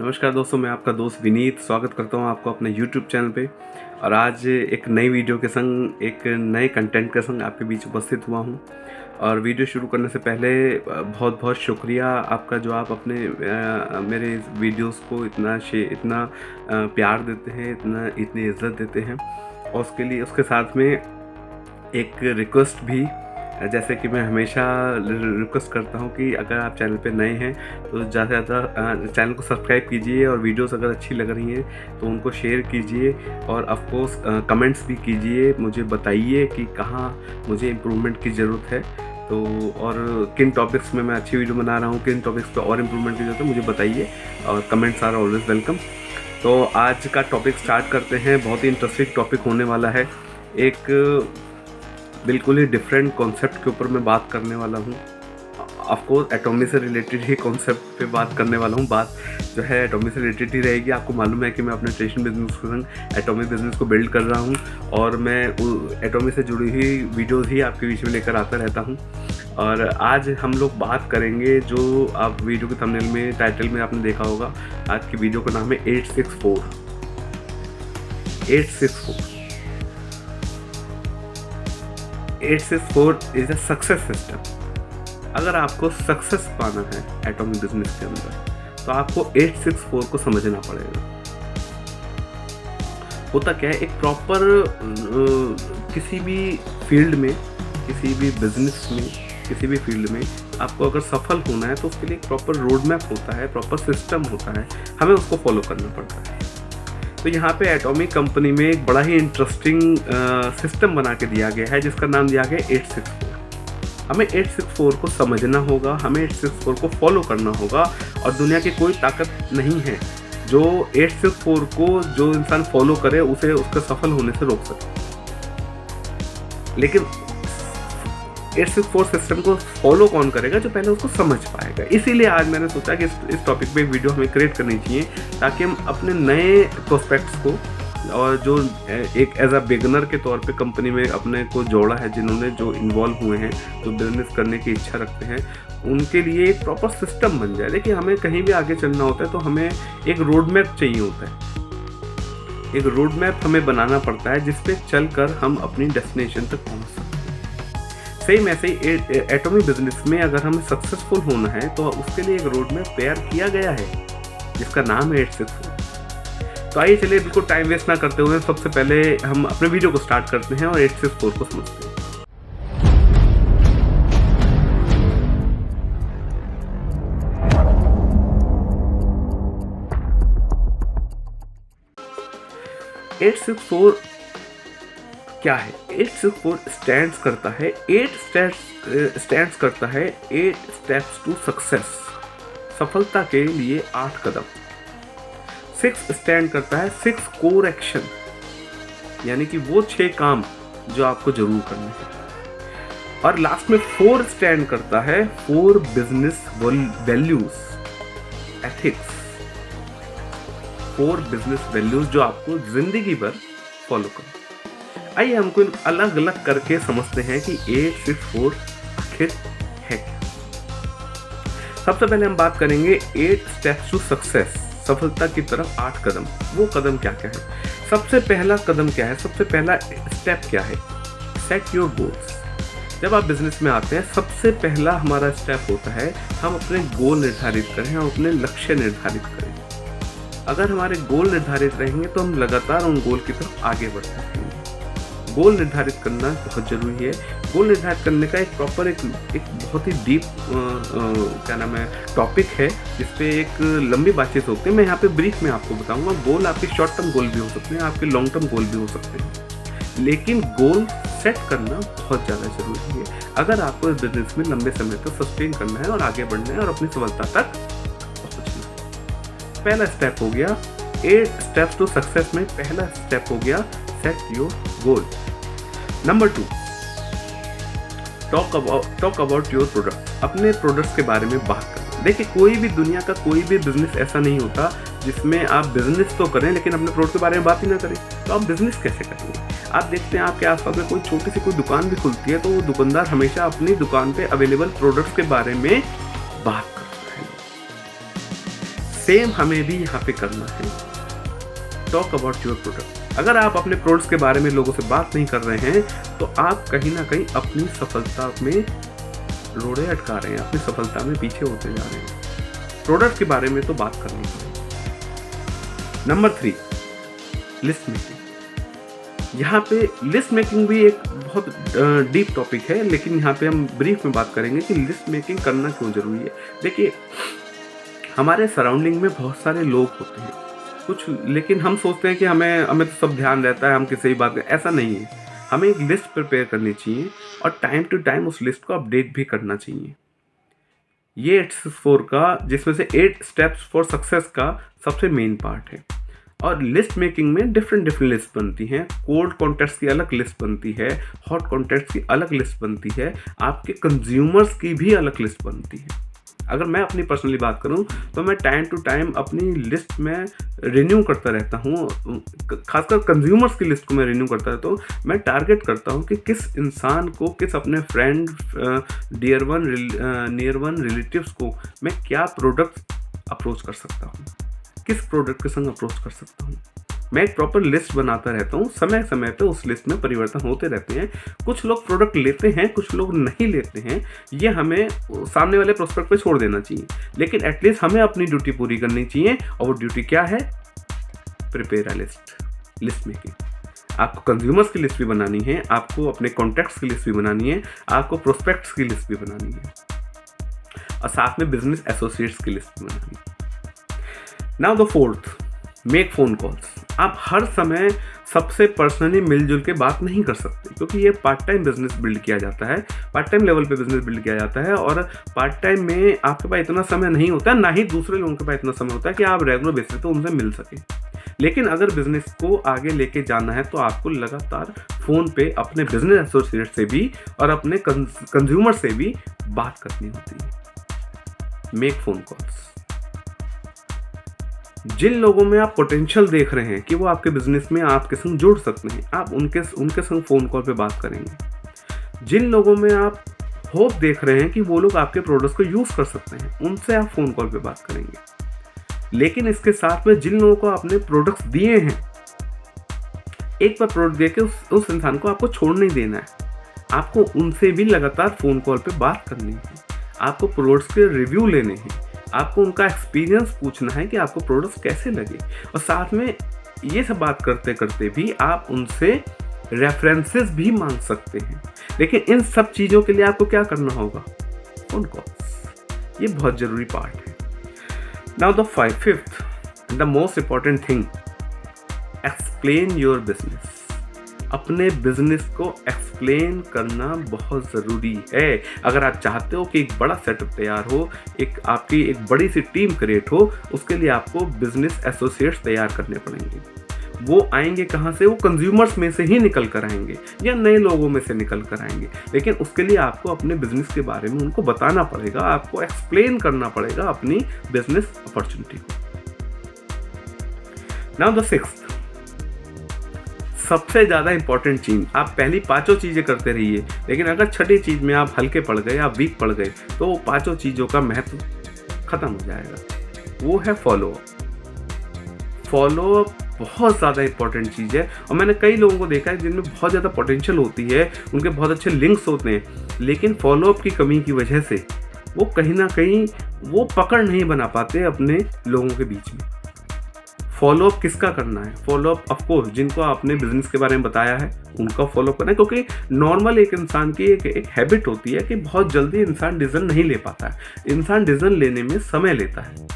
नमस्कार दोस्तों, मैं आपका दोस्त विनीत स्वागत करता हूं आपको अपने YouTube चैनल पे। और आज एक नई वीडियो के संग, एक नए कंटेंट के संग आपके बीच उपस्थित हुआ हूं। और वीडियो शुरू करने से पहले बहुत बहुत शुक्रिया आपका, जो आप अपने मेरे इस वीडियोस को इतना प्यार देते हैं, इतनी इज्जत देते हैं। और उसके लिए, उसके साथ में एक रिक्वेस्ट भी, जैसे कि मैं हमेशा रिक्वेस्ट करता हूं कि अगर आप चैनल पे नए हैं तो ज़्यादा से ज़्यादा चैनल को सब्सक्राइब कीजिए, और वीडियोस अगर अच्छी लग रही हैं तो उनको शेयर कीजिए, और ऑफ कोर्स कमेंट्स भी कीजिए। मुझे बताइए कि कहाँ मुझे इम्प्रूवमेंट की ज़रूरत है, तो और किन टॉपिक्स में मैं अच्छी वीडियो बना रहा हूँ, किन टॉपिक्स पे और इम्प्रूवमेंट की ज़रूरत है, मुझे बताइए। और कमेंट्स आर ऑलवेज वेलकम। तो आज का टॉपिक स्टार्ट करते हैं। बहुत ही इंटरेस्टिंग टॉपिक होने वाला है। एक बिल्कुल ही डिफरेंट कॉन्सेप्ट के ऊपर मैं बात करने वाला हूँ। ऑफ कोर्स एटॉमी से रिलेटेड ही कॉन्सेप्ट पे बात करने वाला हूँ। बात जो है एटॉमी से रिलेटेड ही रहेगी। आपको मालूम है कि मैं अपने ट्रेडिशनल बिजनेस के संग एटॉमी बिजनेस को बिल्ड कर रहा हूँ, और मैं एटॉमी से जुड़ी हुई वीडियोज़ ही आपके बीच में लेकर आता रहता हूँ। और आज हम लोग बात करेंगे, जो आप वीडियो के थंबनेल में, टाइटल में आपने देखा होगा, आज की वीडियो का नाम है 864। 864 इज अ सक्सेस सिस्टम। अगर आपको सक्सेस पाना है एटॉमिक बिजनेस के अंदर, तो आपको 864 को समझना पड़ेगा। होता क्या है, एक प्रॉपर किसी भी फील्ड में, किसी भी बिजनेस में, किसी भी फील्ड में आपको अगर सफल होना है तो उसके लिए एक प्रॉपर रोड मैप होता है, प्रॉपर सिस्टम होता है, हमें उसको फॉलो करना पड़ता है। तो यहाँ पे एटॉमिक कंपनी में एक बड़ा ही इंटरेस्टिंग सिस्टम बना के दिया गया है, जिसका नाम दिया गया 864। हमें 864 को समझना होगा, हमें 864 को फॉलो करना होगा, और दुनिया की कोई ताकत नहीं है जो 864 को, जो इंसान फॉलो करे, उसे उसका सफल होने से रोक सके। लेकिन 864 सिस्टम को फॉलो कौन करेगा? जो पहले उसको समझ पाएगा। इसीलिए आज मैंने सोचा कि इस टॉपिक पे एक वीडियो हमें क्रिएट करनी चाहिए, ताकि हम अपने नए प्रोस्पेक्ट्स को, और जो एक एज अ बिगनर के तौर पे कंपनी में अपने को जोड़ा है, जिन्होंने, जो इन्वॉल्व हुए हैं, जो बिजनेस करने की इच्छा रखते हैं, उनके लिए एक प्रॉपर सिस्टम बन जाए। देखिए, हमें कहीं भी आगे चलना होता है तो हमें एक रोड मैप चाहिए होता है। एक रोड मैप हमें बनाना पड़ता है, जिसपे चलकर हम अपनी डेस्टिनेशन तक पहुँच सकते हैं। सेम ऐसे ही एटॉमिक बिजनेस में अगर हमें सक्सेसफुल होना है तो उसके लिए एक रोड मैप तैयार किया गया है, जिसका नाम है 864। तो आइए, चलिए बिल्कुल टाइम वेस्ट ना करते हुए सबसे पहले हम अपने वीडियो को स्टार्ट करते हैं और 864 को समझते हैं। क्या है 864? स्टैंड्स करता है 8 स्टेप्स टू सक्सेस। सफलता के लिए 8 कदम। 6 स्टैंड करता है 6 कोर एक्शन, यानी कि वो 6 काम जो आपको जरूर करने हैं। और लास्ट में 4 स्टैंड करता है 4 business values, ethics. 4 business values जो आपको जिंदगी भर फॉलो करना। आइए हमको अलग अलग करके समझते हैं कि 864 आखिर है क्या। सबसे पहले हम बात करेंगे 8 स्टेप्स टू सक्सेस, सफलता की तरफ 8 कदम। वो कदम क्या क्या है? सबसे पहला कदम क्या है? सबसे पहला स्टेप क्या है? Set your goals. जब आप बिजनेस में आते हैं, सबसे पहला हमारा स्टेप होता है, हम अपने गोल निर्धारित करें, हम अपने लक्ष्य निर्धारित करें। अगर हमारे गोल निर्धारित रहेंगे तो हम लगातार उन गोल की तरफ आगे बढ़ सकेंगे। गोल निर्धारित करना बहुत ज़रूरी है। गोल निर्धारित करने का एक प्रॉपर, एक बहुत ही डीप क्या नाम है, टॉपिक है, जिसपे एक लंबी बातचीत होती है। मैं यहाँ पे ब्रीफ में आपको बताऊंगा। गोल आपके शॉर्ट टर्म गोल भी हो सकते हैं, आपके लॉन्ग टर्म गोल भी हो सकते हैं, लेकिन गोल सेट करना बहुत ज़्यादा ज़रूरी है अगर आपको इस बिजनेस में लंबे समय तक सस्टेन करना है और आगे बढ़ना है और अपनी सफलता तक पहुँचना है। पहला स्टेप हो गया 8 स्टेप्स टू सक्सेस में। पहला स्टेप हो गया set your goal. Number 2, talk about your product. अपने प्रोडक्ट्स के बारे में बात करना। देखिए, कोई भी, दुनिया का कोई भी बिजनेस ऐसा नहीं होता जिसमें आप बिजनेस तो करें लेकिन अपने प्रोडक्ट के बारे में बात ही ना करें। तो आप बिजनेस कैसे करेंगे? आप देखते हैं आपके आसपास में कोई छोटी सी कोई दुकान भी खुलती है, तो वो दुकानदार हमेशा अपनी दुकान पे अवेलेबल प्रोडक्ट्स के बारे में बात करता है। सेम हमें भी यहाँ पे करना है। Talk about your product. अगर आप अपने प्रोडक्ट्स के बारे में लोगों से बात नहीं कर रहे हैं तो आप कहीं ना कहीं अपनी सफलता में रोड़े अटका रहे हैं, अपनी सफलता में पीछे होते जा रहे हैं। प्रोडक्ट के बारे में तो बात करनी है। Number 3, list making. यहाँ पे लिस्ट मेकिंग भी एक बहुत डीप टॉपिक है, लेकिन यहाँ पे हम ब्रीफ में बात करेंगे कि लिस्ट मेकिंग करना क्यों जरूरी है। देखिए, हमारे सराउंडिंग में बहुत सारे लोग होते हैं कुछ, लेकिन हम सोचते हैं कि हमें तो सब ध्यान रहता है, हम किसी भी बात, ऐसा नहीं है। हमें एक लिस्ट प्रिपेयर करनी चाहिए और टाइम टू टाइम उस लिस्ट को अपडेट भी करना चाहिए। ये 864 का, जिसमें से 8 स्टेप्स फॉर सक्सेस का सबसे मेन पार्ट है। और लिस्ट मेकिंग में डिफरेंट लिस्ट बनती हैं। कोल्ड कॉन्टैक्ट्स की अलग लिस्ट बनती है, हॉट कॉन्टैक्ट्स की अलग लिस्ट बनती है, आपके कंज्यूमर्स की भी अलग लिस्ट बनती है। अगर मैं अपनी पर्सनली बात करूं तो मैं टाइम टू टाइम अपनी लिस्ट में रिन्यू करता रहता हूं, खासकर कंज्यूमर्स की लिस्ट को मैं रिन्यू करता रहता हूं। मैं टारगेट करता हूं कि किस इंसान को, किस अपने फ्रेंड, नियर वन रिलेटिव्स को मैं क्या प्रोडक्ट अप्रोच कर सकता हूं, किस प्रोडक्ट के संग अप्रोच कर सकता हूं। मैं एक प्रॉपर लिस्ट बनाता रहता हूँ। समय समय पे उस लिस्ट में परिवर्तन होते रहते हैं। कुछ लोग प्रोडक्ट लेते हैं, कुछ लोग नहीं लेते हैं। ये हमें सामने वाले प्रोस्पेक्ट पे छोड़ देना चाहिए, लेकिन एटलीस्ट हमें अपनी ड्यूटी पूरी करनी चाहिए। और वो ड्यूटी क्या है? Prepare a list making. आपको कंज्यूमर्स की लिस्ट भी बनानी है, आपको अपने कॉन्टैक्ट्स की लिस्ट भी बनानी है, आपको प्रोस्पेक्ट्स की लिस्ट भी बनानी है, और साथ में बिजनेस एसोसिएट्स की लिस्ट भी बनानी है। Now the 4th, make phone calls. आप हर समय सबसे पर्सनली मिलजुल के बात नहीं कर सकते, क्योंकि ये पार्ट टाइम बिजनेस बिल्ड किया जाता है, पार्ट टाइम लेवल पे बिजनेस बिल्ड किया जाता है। और पार्ट टाइम में आपके पास इतना समय नहीं होता, ना ही दूसरे लोगों के पास इतना समय होता है कि आप रेगुलर बेसिस पे उनसे मिल सके। लेकिन अगर बिजनेस को आगे लेके जाना है तो आपको लगातार फ़ोन पे अपने बिजनेस एसोसिएट से भी और अपने कंज्यूमर से भी बात करनी होती है। Make phone calls. जिन लोगों में आप पोटेंशियल देख रहे हैं कि वो आपके बिजनेस में आपके संग जुड़ सकते हैं, आप उनके संग फ़ोन कॉल पे बात करेंगे। जिन लोगों में आप होप देख रहे हैं कि वो लोग आपके प्रोडक्ट्स को यूज़ कर सकते हैं, उनसे आप फ़ोन कॉल पे बात करेंगे। लेकिन इसके साथ में जिन लोगों को आपने प्रोडक्ट्स दिए हैं, एक बार प्रोडक्ट दे के उस इंसान को आपको छोड़ नहीं देना है। आपको उनसे भी लगातार फ़ोन कॉल पे बात करनी है, आपको प्रोडक्ट्स के रिव्यू लेने हैं, आपको उनका एक्सपीरियंस पूछना है कि आपको प्रोडक्ट्स कैसे लगे। और साथ में ये सब बात करते करते भी आप उनसे रेफरेंसेस भी मांग सकते हैं। लेकिन इन सब चीज़ों के लिए आपको क्या करना होगा? Phone calls. ये बहुत ज़रूरी पार्ट है। Now the 5th, the most important thing, explain your business. अपने बिजनेस को एक्सप्लेन करना बहुत ज़रूरी है। अगर आप चाहते हो कि एक बड़ा सेटअप तैयार हो, आपकी एक बड़ी सी टीम क्रिएट हो, उसके लिए आपको बिजनेस एसोसिएट्स तैयार करने पड़ेंगे। वो आएंगे कहाँ से? वो कंज्यूमर्स में से ही निकल कर आएंगे या नए लोगों में से निकल कर आएंगे। लेकिन उसके लिए आपको अपने बिजनेस के बारे में उनको बताना पड़ेगा, आपको एक्सप्लेन करना पड़ेगा अपनी बिजनेस अपॉर्चुनिटी को। नाउ द 6th, सबसे ज़्यादा इंपॉर्टेंट चीज़। आप पहली 5 चीज़ें करते रहिए, लेकिन अगर 6ठी चीज़ में आप हल्के पड़ गए, आप वीक पड़ गए, तो वो 5 चीज़ों का महत्व खत्म हो जाएगा। वो है फॉलोअप। फॉलोअप बहुत ज़्यादा इंपॉर्टेंट चीज़ है। और मैंने कई लोगों को देखा है जिनमें बहुत ज़्यादा पोटेंशियल होती है, उनके बहुत अच्छे लिंक्स होते हैं, लेकिन फॉलोअप की कमी की वजह से वो कहीं ना कहीं वो पकड़ नहीं बना पाते अपने लोगों के बीच में। फॉलोअप किसका करना है? फॉलोअप ऑफकोर्स जिनको आपने बिजनेस के बारे में बताया है उनका फॉलोअप करना है, क्योंकि नॉर्मल एक इंसान की एक हैबिट होती है कि बहुत जल्दी इंसान डिसीजन नहीं ले पाता है। इंसान डिसीजन लेने में समय लेता है।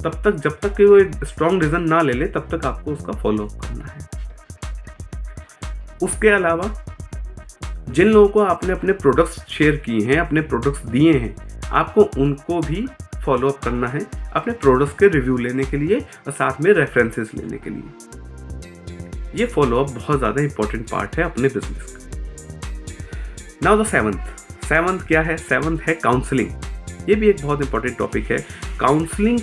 तब तक जब तक कि वो एक स्ट्रॉन्ग डिसीजन ना ले ले, तब तक आपको उसका फॉलोअप करना है। उसके अलावा जिन लोगों को आपने अपने प्रोडक्ट्स शेयर किए हैं, अपने प्रोडक्ट्स दिए हैं, आपको उनको भी फॉलोअप करना है अपने प्रोडक्ट्स के रिव्यू लेने के लिए और साथ में रेफरेंसेस लेने के लिए। ये फॉलोअप बहुत ज़्यादा इंपॉर्टेंट पार्ट है अपने बिजनेस का। नाउ द 7th क्या है? 7th है काउंसलिंग। ये भी एक बहुत इंपॉर्टेंट टॉपिक है। काउंसलिंग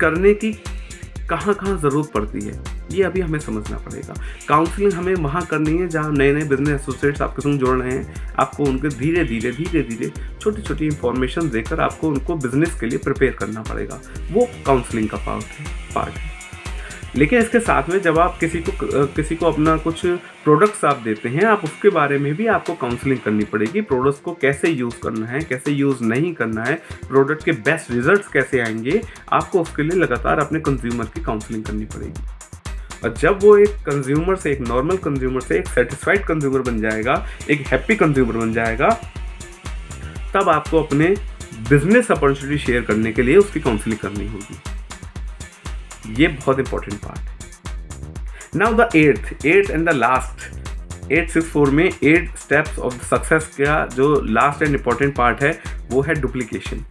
करने की कहाँ ज़रूरत पड़ती है? ये अभी हमें समझना पड़ेगा। काउंसलिंग हमें वहाँ करनी है जहाँ नए नए बिजनेस एसोसिएट्स आपके संग जुड़ रहे हैं। आपको उनको धीरे धीरे छोटी छोटी इंफॉर्मेशन देकर आपको उनको बिजनेस के लिए प्रिपेयर करना पड़ेगा। वो काउंसलिंग का पार्ट है। लेकिन इसके साथ में जब आप किसी को अपना कुछ प्रोडक्ट्स आप देते हैं, आप उसके बारे में भी आपको काउंसलिंग करनी पड़ेगी। प्रोडक्ट्स को कैसे यूज़ करना है, कैसे यूज़ नहीं करना है, प्रोडक्ट के बेस्ट रिजल्ट्स कैसे आएंगे, आपको उसके लिए लगातार अपने कंज्यूमर की काउंसलिंग करनी पड़ेगी। और जब वो एक कंज्यूमर से, एक नॉर्मल कंज्यूमर से एक सेटिस्फाइड कंज्यूमर बन जाएगा, एक हैप्पी कंज्यूमर बन जाएगा, तब आपको अपने बिजनेस अपॉर्चुनिटी शेयर करने के लिए उसकी काउंसलिंग करनी होगी। ये बहुत इंपॉर्टेंट पार्ट है। Now the eighth and the last 864 में 8 स्टेप्स ऑफ सक्सेस का जो लास्ट एंड इंपॉर्टेंट पार्ट है वो है डुप्लीकेशन।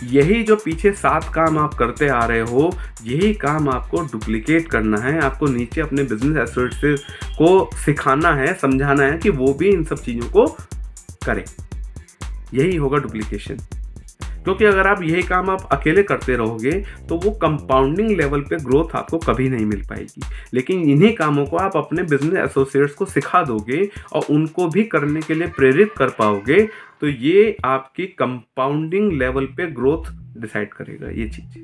यही जो पीछे 7 काम आप करते आ रहे हो, यही काम आपको डुप्लीकेट करना है। आपको नीचे अपने बिजनेस एसोसिएट्स को सिखाना है, समझाना है कि वो भी इन सब चीज़ों को करें। यही होगा डुप्लीकेशन। क्योंकि अगर आप यही काम आप अकेले करते रहोगे तो वो कंपाउंडिंग लेवल पे ग्रोथ आपको कभी नहीं मिल पाएगी। लेकिन इन्हीं कामों को आप अपने बिजनेस एसोसिएट्स को सिखा दोगे और उनको भी करने के लिए प्रेरित कर पाओगे, तो ये आपकी कंपाउंडिंग लेवल पे ग्रोथ डिसाइड करेगा ये चीज़।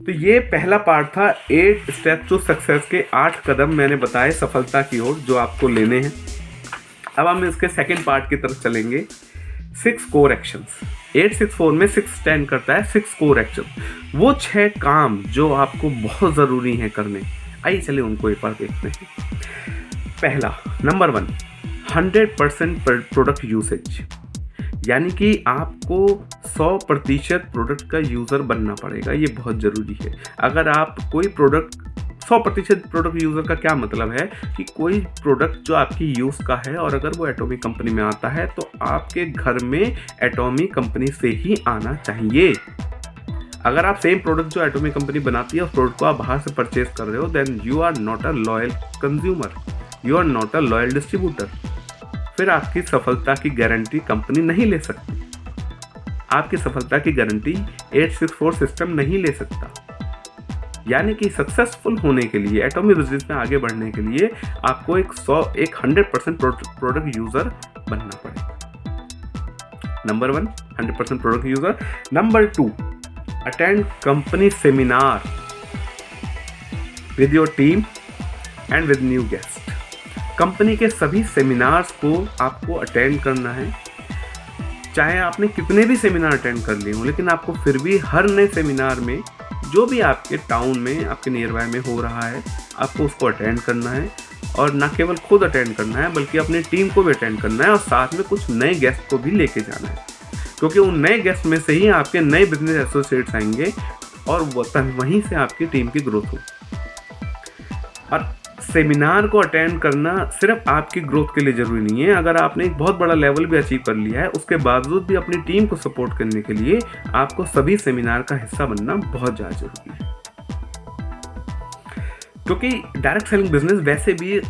तो ये पहला पार्ट था 8 स्टेप्स टू सक्सेस के 8 कदम मैंने बताए सफलता की ओर जो आपको लेने हैं। अब हम इसके सेकेंड पार्ट की तरफ चलेंगे। 6 कोर एक्शंस। 864 में 6 स्टैंड करता है 6 कोर एक्शन, वो 6 काम जो आपको बहुत ज़रूरी हैं करने। आइए चलिए उनको एक बार देखते हैं। पहला, नंबर 1, 100% प्रोडक्ट यूसेज, यानी कि आपको 100% प्रोडक्ट का यूज़र बनना पड़ेगा। ये बहुत ज़रूरी है। अगर आप कोई प्रोडक्ट 100% प्रोडक्ट यूज़र का क्या मतलब है कि कोई प्रोडक्ट जो आपकी यूज़ का है और अगर वो एटॉमिक कंपनी में आता है तो आपके घर में एटॉमिक कंपनी से ही आना चाहिए। अगर आप सेम प्रोडक्ट जो एटॉमिक कंपनी बनाती है उस प्रोडक्ट को आप बाहर से परचेज कर रहे हो, then you are not a loyal consumer, you are not a loyal distributor. फिर आपकी सफलता की गारंटी कंपनी नहीं ले सकती। आपकी सफलता की गारंटी 864 सिस्टम नहीं ले सकता। यानी कि सक्सेसफुल होने के लिए, एटॉमिक बिजनेस में आगे बढ़ने के लिए आपको एक 100% प्रोडक्ट यूज़र बनना पड़ेगा। Number 1, 100% product user. Number 2, attend company seminar with your team and with new guest. Company के सभी सेमिनार्स को आपको अटेंड करना है। चाहे आपने कितने भी सेमिनार अटेंड कर लिए हों, लेकिन आपको फिर भी हर नए सेमिनार में जो भी आपके टाउन में, आपके नियर बाय में हो रहा है, आपको उसको अटेंड करना है। और ना केवल खुद अटेंड करना है बल्कि अपनी टीम को भी अटेंड करना है और साथ में कुछ नए गेस्ट को भी लेके जाना है। क्योंकि उन नए गेस्ट में से ही आपके नए बिजनेस एसोसिएट्स आएंगे और वहीं से आपकी टीम की ग्रोथ होगी। और सेमिनार को अटेंड करना सिर्फ आपकी ग्रोथ के लिए ज़रूरी नहीं है। अगर आपने एक बहुत बड़ा लेवल भी अचीव कर लिया है, उसके बावजूद भी अपनी टीम को सपोर्ट करने के लिए आपको सभी सेमिनार का हिस्सा बनना बहुत ज़्यादा ज़रूरी है। क्योंकि डायरेक्ट सेलिंग बिजनेस वैसे भी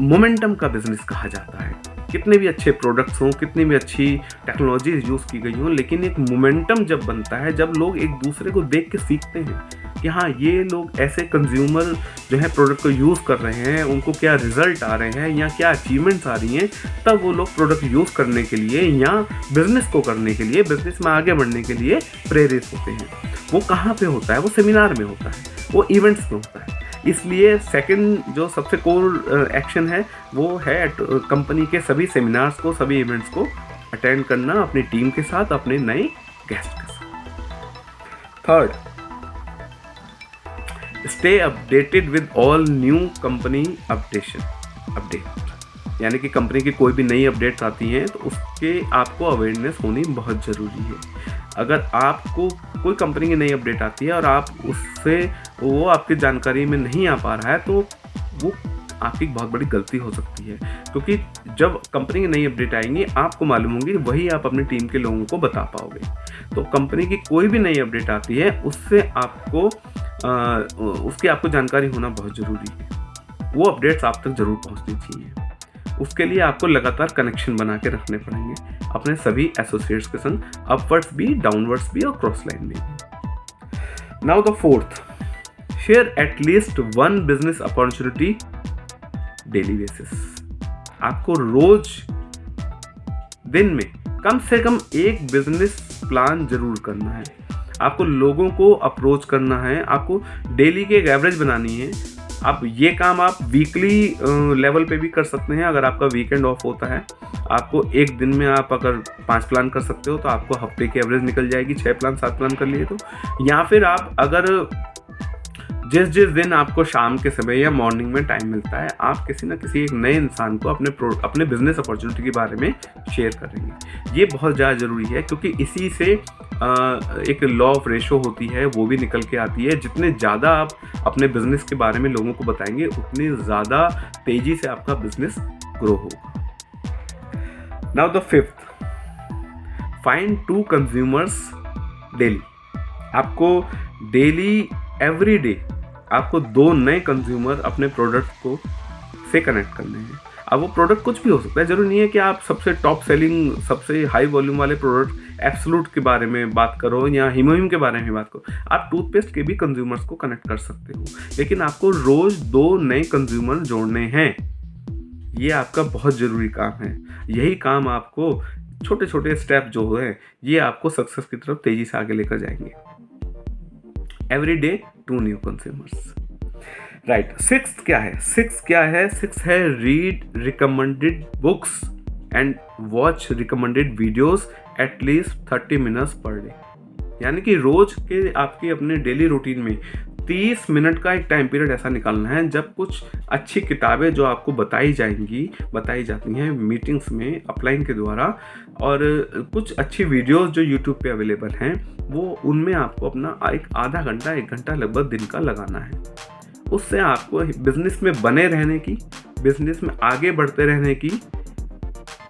मोमेंटम का बिजनेस कहा जाता है। कितने भी अच्छे प्रोडक्ट्स हों, कितनी भी अच्छी टेक्नोलॉजी यूज़ की गई हों, लेकिन एक मोमेंटम जब बनता है, जब लोग एक दूसरे को देख के सीखते हैं कि हाँ, ये लोग ऐसे कंज्यूमर जो है प्रोडक्ट को यूज़ कर रहे हैं, उनको क्या रिजल्ट आ रहे हैं या क्या अचीवमेंट्स आ रही हैं, तब वो लोग प्रोडक्ट यूज़ करने के लिए या बिज़नेस को करने के लिए, बिज़नेस में आगे बढ़ने के लिए प्रेरित होते हैं। वो कहाँ पे होता है? वो सेमिनार में होता है, वो इवेंट्स में होता है। इसलिए सेकंड जो सबसे कोर एक्शन है वो है कंपनी के सभी सेमिनार्स को, सभी इवेंट्स को अटेंड करना अपनी टीम के साथ, अपने नए गेस्ट के साथ। Third, stay updated with all new company update, यानी कि कंपनी की कोई भी नई अपडेट्स आती हैं तो उसके आपको अवेयरनेस होनी बहुत ज़रूरी है। अगर आपको कोई कंपनी की नई अपडेट आती है और आप उससे वो आपकी जानकारी में नहीं आ पा रहा है तो वो आपकी बहुत बड़ी गलती हो सकती है। क्योंकि जब कंपनी की नई अपडेट आएंगी आपको मालूम होगी, वही आप अपनी टीम के लोगों को बता पाओगे। तो कंपनी की कोई भी नई अपडेट आती है उससे उसकी आपको जानकारी होना बहुत ज़रूरी है। वो अपडेट्स आप तक ज़रूर पहुँचनी चाहिए। उसके लिए आपको लगातार कनेक्शन बना के रखने पड़ेंगे अपने सभी एसोसिएट्स के संग, अपवर्ड्स भी, डाउनवर्ड्स भी और क्रॉस लाइन में भी। Now the fourth, share at least one business opportunity daily basis. आपको रोज दिन में कम से कम एक बिजनेस प्लान जरूर करना है। आपको लोगों को अप्रोच करना है, आपको डेली की एक एवरेज बनानी है। आप ये काम आप वीकली लेवल पे भी कर सकते हैं। अगर आपका वीकेंड ऑफ होता है, आपको एक दिन में आप अगर 5 प्लान कर सकते हो तो आपको हफ्ते की एवरेज निकल जाएगी। 6 प्लान 7 प्लान कर लिए तो, या फिर आप अगर जिस दिन आपको शाम के समय या मॉर्निंग में टाइम मिलता है, आप किसी न किसी एक नए इंसान को अपने बिजनेस अपॉर्चुनिटी के बारे में शेयर करेंगे। ये बहुत ज़्यादा ज़रूरी है, क्योंकि इसी से एक लॉ ऑफ रेशो होती है, वो भी निकल के आती है। जितने ज़्यादा आप अपने बिजनेस के बारे में लोगों को बताएंगे, उतनी ज़्यादा तेज़ी से आपका बिजनेस ग्रो होगा। Now the fifth, find 2 consumers daily. आपको डेली एवरी डे आपको 2 नए कंज्यूमर अपने प्रोडक्ट को से कनेक्ट करने हैं। अब वो प्रोडक्ट कुछ भी हो सकता है, जरूरी नहीं है कि आप सबसे टॉप सेलिंग, सबसे हाई वॉल्यूम वाले प्रोडक्ट एब्सोल्यूट के बारे में बात करो या हिमोहिम के बारे में बात करो। आप टूथपेस्ट के भी कंज्यूमर्स को कनेक्ट कर सकते हो, लेकिन आपको रोज 2 नए कंज्यूमर जोड़ने हैं। ये आपका बहुत ज़रूरी काम है। यही काम आपको छोटे छोटे स्टेप जो है, ये आपको सक्सेस की तरफ तेजी से आगे लेकर जाएंगे। Every day 2 new consumers, right. Sixth क्या है? सिक्स है read recommended books and watch recommended videos at least 30 minutes per day. यानी कि रोज के आपके अपने डेली रूटीन में 30 मिनट का एक टाइम पीरियड ऐसा निकालना है जब कुछ अच्छी किताबें जो आपको बताई जाती हैं मीटिंग्स में अपलाइन के द्वारा, और कुछ अच्छी वीडियोस जो यूट्यूब पे अवेलेबल हैं, वो उनमें आपको अपना एक आधा घंटा 1 घंटा लगभग दिन का लगाना है। उससे आपको बिजनेस में बने रहने की, बिजनेस में आगे बढ़ते रहने की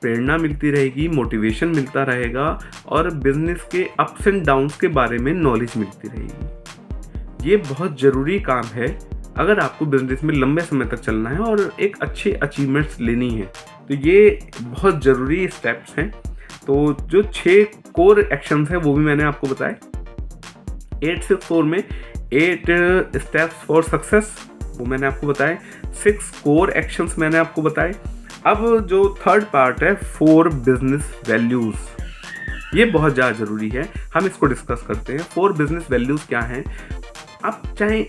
प्रेरणा मिलती रहेगी, मोटिवेशन मिलता रहेगा, और बिजनेस के अप्स एंड डाउन्स के बारे में नॉलेज मिलती रहेगी। ये बहुत ज़रूरी काम है अगर आपको बिजनेस में लंबे समय तक चलना है और एक अच्छे अचीवमेंट्स लेनी है। तो ये बहुत ज़रूरी स्टेप्स हैं। तो जो 6 कोर एक्शंस हैं वो भी मैंने आपको बताए। 864 में 8 स्टेप्स फॉर सक्सेस वो मैंने आपको बताए। 6 कोर एक्शंस मैंने आपको बताए। अब जो थर्ड पार्ट है 4 बिजनेस वैल्यूज़, ये बहुत ज़्यादा ज़रूरी है, हम इसको डिस्कस करते हैं। 4 बिजनेस वैल्यूज़ क्या हैं? आप चाहे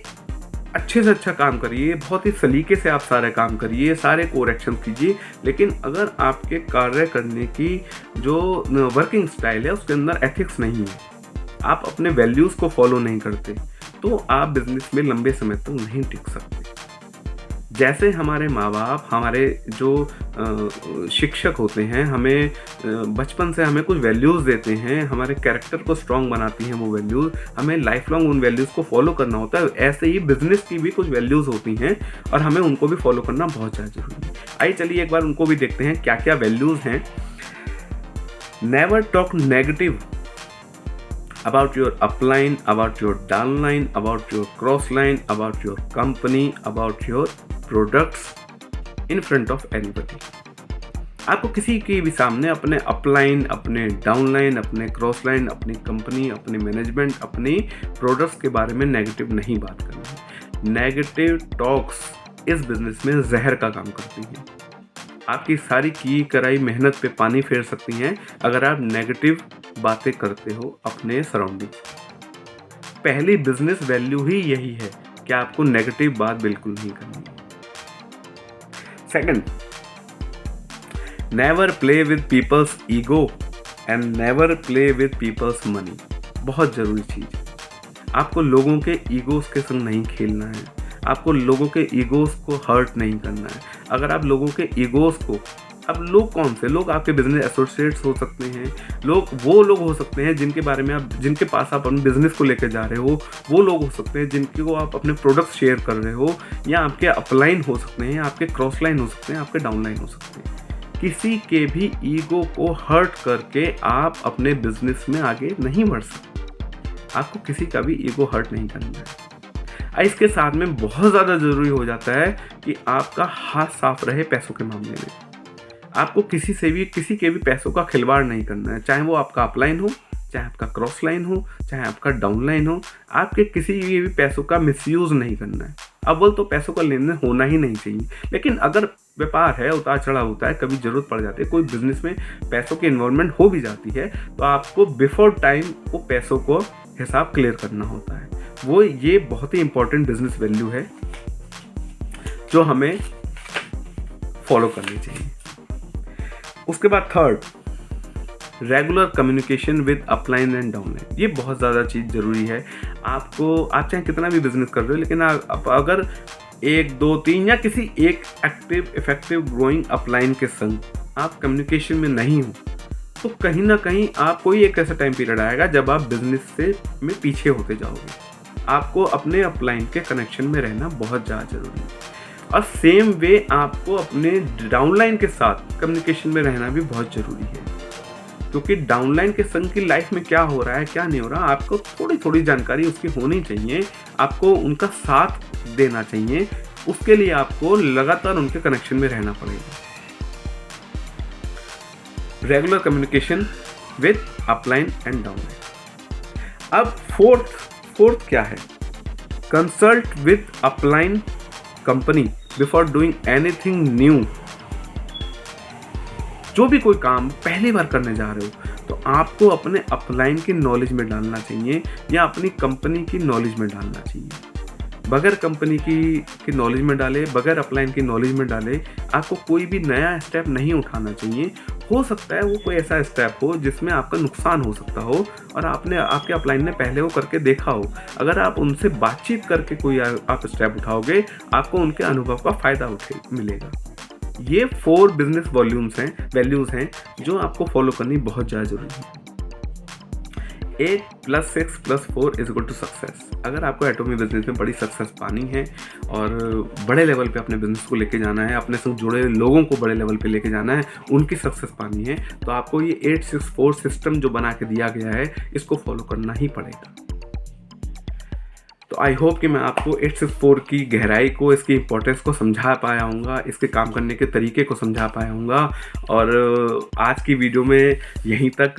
अच्छे से अच्छा काम करिए, बहुत ही सलीके से आप सारे काम करिए, सारे कोर एक्शन कीजिए, लेकिन अगर आपके कार्य करने की जो वर्किंग स्टाइल है उसके अंदर एथिक्स नहीं है, आप अपने वैल्यूज़ को फॉलो नहीं करते, तो आप बिजनेस में लंबे समय तक नहीं टिक सकते। जैसे हमारे माँ बाप, हमारे जो शिक्षक होते हैं, हमें बचपन से हमें कुछ वैल्यूज़ देते हैं, हमारे कैरेक्टर को स्ट्रॉन्ग बनाती हैं वो वैल्यूज़, हमें लाइफ लॉन्ग उन वैल्यूज़ को फॉलो करना होता है। ऐसे ही बिजनेस की भी कुछ वैल्यूज़ होती हैं और हमें उनको भी फॉलो करना बहुत ज़्यादा ज़रूरी है। आइए चलिए एक बार उनको भी देखते हैं क्या क्या वैल्यूज़ हैं। Never talk negative about your upline, about your downline, about your crossline, about your company, about your products in front of anybody। आपको किसी के भी सामने अपने अपलाइन, अपने डाउनलाइन, अपने क्रॉसलाइन, अपनी कंपनी, अपने मैनेजमेंट, अपनी प्रोडक्ट्स के बारे में नेगेटिव नहीं बात करनी है। नेगेटिव टॉक्स इस बिजनेस में जहर का काम करती हैं। आपकी सारी की कराई मेहनत पे पानी फेर सकती हैं अगर आप नेगेटिव बातें करते हो अपने सराउंडिंग। पहली बिजनेस वैल्यू ही यही है कि आपको नेगेटिव बात बिल्कुल नहीं करनी है। Second, never play with people's ego and never play with people's money. बहुत ज़रूरी चीज़ है, आपको लोगों के ईगोस के संग नहीं खेलना है, आपको लोगों के ईगोस को हर्ट नहीं करना है। अगर आप लोगों के ईगोस को, अब लोग कौन से लोग? आपके बिजनेस एसोसिएट्स हो सकते हैं, वो लोग हो सकते हैं जिनके पास आप अपने बिजनेस को लेकर जा रहे हो, वो लोग हो सकते हैं जिनको आप अपने प्रोडक्ट्स शेयर कर रहे हो, या आपके अपलाइन हो सकते हैं, आपके क्रॉस लाइन हो सकते हैं, आपके डाउनलाइन हो सकते हैं। किसी के भी ईगो को हर्ट करके आप अपने बिजनेस में आगे नहीं बढ़ सकते। आपको किसी का भी ईगो हर्ट नहीं करना है। इसके साथ में बहुत ज़्यादा ज़रूरी हो जाता है कि आपका हाथ साफ रहे पैसों के मामले में। आपको किसी के भी पैसों का खिलवाड़ नहीं करना है, चाहे वो आपका अपलाइन हो, चाहे आपका क्रॉस लाइन हो, चाहे आपका डाउन लाइन हो, आपके किसी भी पैसों का मिसयूज़ नहीं करना है। अव्वल तो पैसों का लेन देन होना ही नहीं चाहिए, लेकिन अगर व्यापार है, उतार चढ़ाव होता है, कभी ज़रूरत पड़ जाती है, कोई बिजनेस में पैसों की इन्वॉल्वमेंट हो भी जाती है, तो आपको बिफोर टाइम वो पैसों को हिसाब क्लियर करना होता है। वो ये बहुत ही इंपॉर्टेंट बिजनेस वैल्यू है जो हमें फॉलो करनी चाहिए। उसके बाद third, regular communication with upline and downline. ये बहुत ज़्यादा चीज़ ज़रूरी है। आप चाहे कितना भी बिजनेस कर रहे हो, लेकिन आप अगर 1, 2, 3 या किसी एक एक्टिव इफेक्टिव ग्रोइंग अपलाइन के संग आप कम्युनिकेशन में नहीं हो, तो कहीं ना कहीं आप कोई एक ऐसा टाइम पीरियड आएगा जब आप बिजनेस से में पीछे होते जाओगे। आपको अपने अपलाइन के कनेक्शन में रहना बहुत ज़्यादा ज़रूरी है, और सेम वे आपको अपने डाउनलाइन के साथ कम्युनिकेशन में रहना भी बहुत ज़रूरी है, क्योंकि डाउनलाइन के संग की लाइफ में क्या हो रहा है, क्या नहीं हो रहा, आपको थोड़ी थोड़ी जानकारी उसकी होनी चाहिए। आपको उनका साथ देना चाहिए, उसके लिए आपको लगातार उनके कनेक्शन में रहना पड़ेगा। Regular communication with upline and downline. अब फोर्थ क्या है? Consult with upline company before doing anything new. जो भी कोई काम पहली बार करने जा रहे हो, तो आपको अपने अपलाइन की नॉलेज में डालना चाहिए या अपनी कंपनी की नॉलेज में डालना चाहिए। बगैर कंपनी की नॉलेज में डाले, बगैर अपलाइन की नॉलेज में डाले, आपको कोई भी नया स्टेप नहीं उठाना चाहिए। हो सकता है वो कोई ऐसा स्टेप हो जिसमें आपका नुकसान हो सकता हो, और आपके अपलाइन ने पहले वो करके देखा हो। अगर आप उनसे बातचीत करके कोई आप स्टेप उठाओगे, आपको उनके अनुभव का फ़ायदा मिलेगा। ये 4 बिजनेस वैल्यूज़ हैं जो आपको फॉलो करनी बहुत ज़्यादा ज़रूरी है। 8 + 6 + 4 = सक्सेस। अगर आपको एटॉमी बिजनेस में बड़ी सक्सेस पानी है और बड़े लेवल पे अपने बिजनेस को लेके जाना है, अपने संग जुड़े लोगों को बड़े लेवल पे लेके जाना है, उनकी सक्सेस पानी है, तो आपको ये 8-6-4 सिस्टम जो बना के दिया गया है, इसको फॉलो करना ही पड़ेगा। तो आई होप कि मैं आपको 864 की गहराई को, इसकी इंपॉर्टेंस को समझा पाया हूँगा, इसके काम करने के तरीके को समझा पाया हूँगा। और आज की वीडियो में यहीं तक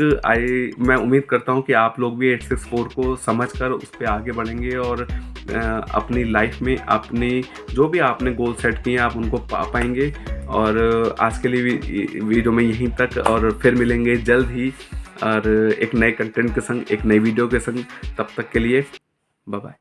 मैं उम्मीद करता हूँ कि आप लोग भी 864 को समझकर उस पर आगे बढ़ेंगे और अपनी लाइफ में अपनी जो भी आपने गोल सेट किए हैं आप उनको पा पाएंगे। और आज के लिए वीडियो में यहीं तक, और फिर मिलेंगे जल्द ही और एक नए कंटेंट के संग, एक नई वीडियो के संग। तब तक के लिए बाय बाय।